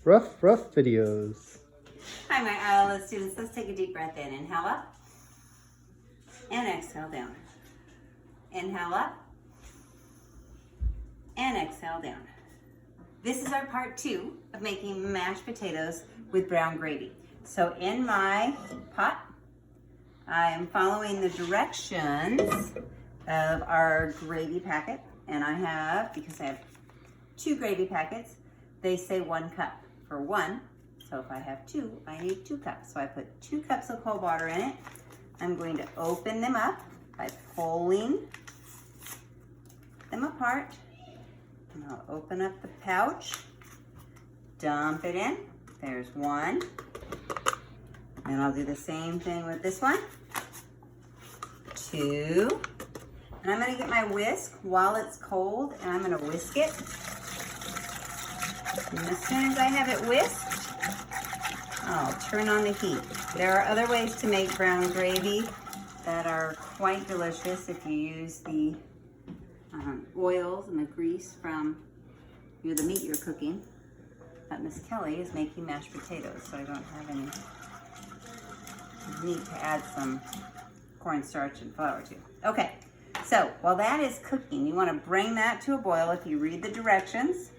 Rough videos. Hi, my ILS students. Let's take a deep breath in. Inhale up and exhale down. Inhale up and exhale down. This is our part 2 of making mashed potatoes with brown gravy. So in my pot, I am following the directions of our gravy packet. And I have, because I have 2 gravy packets, they say 1 cup for 1. So if I have 2, I need 2 cups. So I put 2 cups of cold water in it. I'm going to open them up by pulling them apart. And I'll open up the pouch, dump it in. There's 1. And I'll do the same thing with this one. 2. And I'm gonna get my whisk while it's cold, and I'm gonna whisk it. And as soon as I have it whisked, I'll turn on the heat. There are other ways to make brown gravy that are quite delicious if you use the oils and the grease from the meat you're cooking. But Miss Kelly is making mashed potatoes, so I don't have any need to add some cornstarch and flour to. Okay, so while that is cooking, you want to bring that to a boil. If you read the directions,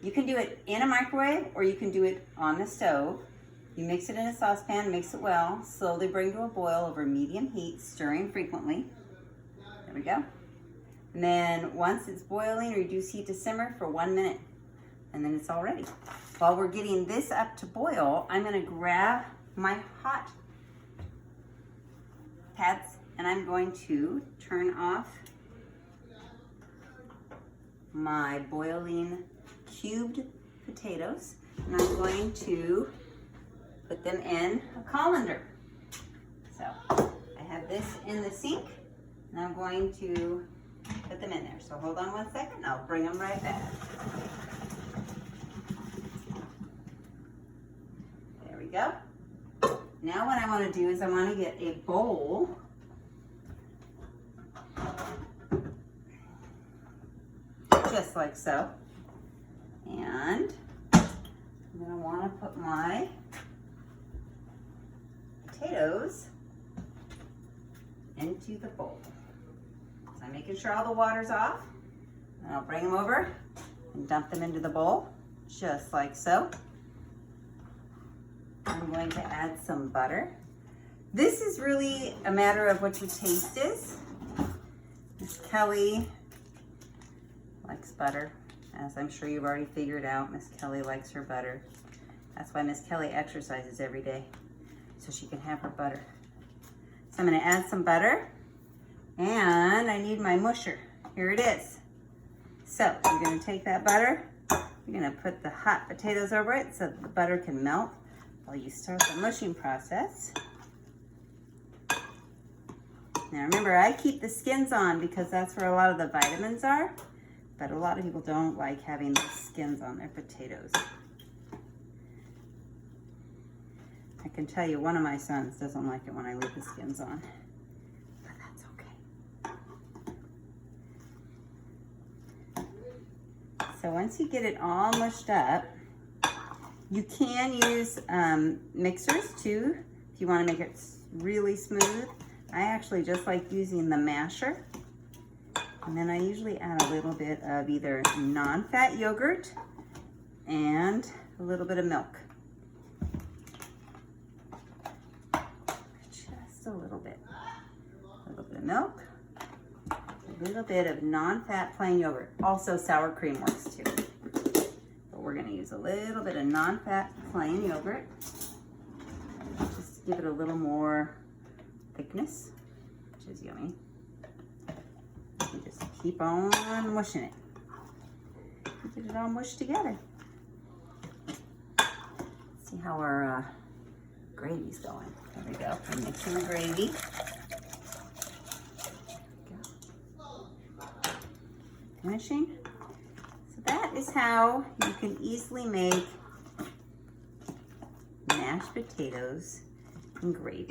you can do it in a microwave or you can do it on the stove. You mix it in a saucepan, mix it well, slowly bring to a boil over medium heat, stirring frequently. There we go. And then once it's boiling, reduce heat to simmer for 1 minute, and then it's all ready. While we're getting this up to boil, I'm gonna grab my hot pads and I'm going to turn off my boiling cubed potatoes, and I'm going to put them in a colander. So I have this in the sink and I'm going to put them in there. So hold on 1 second, I'll bring them right back. There we go. Now what I want to do is I want to get a bowl just like so. And I'm going to want to put my potatoes into the bowl. So I'm making sure all the water's off. And I'll bring them over and dump them into the bowl, just like so. I'm going to add some butter. This is really a matter of what your taste is. Miss Kelly likes butter. As I'm sure you've already figured out, Miss Kelly likes her butter. That's why Miss Kelly exercises every day, so she can have her butter. So I'm gonna add some butter, and I need my musher. Here it is. So you're gonna take that butter, you're gonna put the hot potatoes over it so the butter can melt while you start the mushing process. Now remember, I keep the skins on because that's where a lot of the vitamins are. But a lot of people don't like having the skins on their potatoes. I can tell you one of my sons doesn't like it when I leave the skins on. But that's okay. So once you get it all mushed up, you can use mixers too if you want to make it really smooth. I actually just like using the masher. And then I usually add a little bit of either non-fat yogurt and a little bit of milk. Just a little bit. A little bit of milk, a little bit of non-fat plain yogurt. Also sour cream works too. But we're gonna use a little bit of non-fat plain yogurt, just to give it a little more thickness, which is yummy. Just keep on mushing it. Get it all mushed together. Let's see how our gravy's going. There we go. I'm mixing the gravy. Finishing. So that is how you can easily make mashed potatoes and gravy.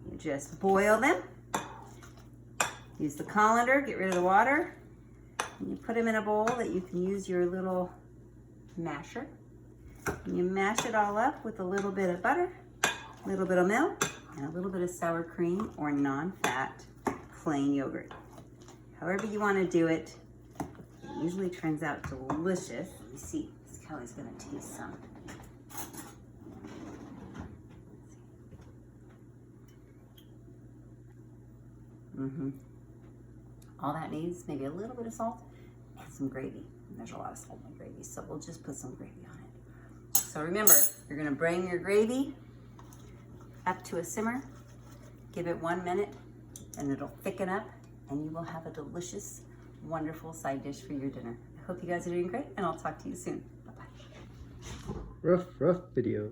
You just boil them. Use the colander, get rid of the water, and you put them in a bowl that you can use your little masher. And you mash it all up with a little bit of butter, a little bit of milk, and a little bit of sour cream or non-fat plain yogurt. However you want to do it, it usually turns out delicious. Let me see, Kelly's gonna taste some. All that needs maybe a little bit of salt and some gravy. And there's a lot of salt in the gravy, so we'll just put some gravy on it. So remember, you're gonna bring your gravy up to a simmer, give it 1 minute, and it'll thicken up, and you will have a delicious, wonderful side dish for your dinner. I hope you guys are doing great, and I'll talk to you soon. Bye-bye. Rough Videos.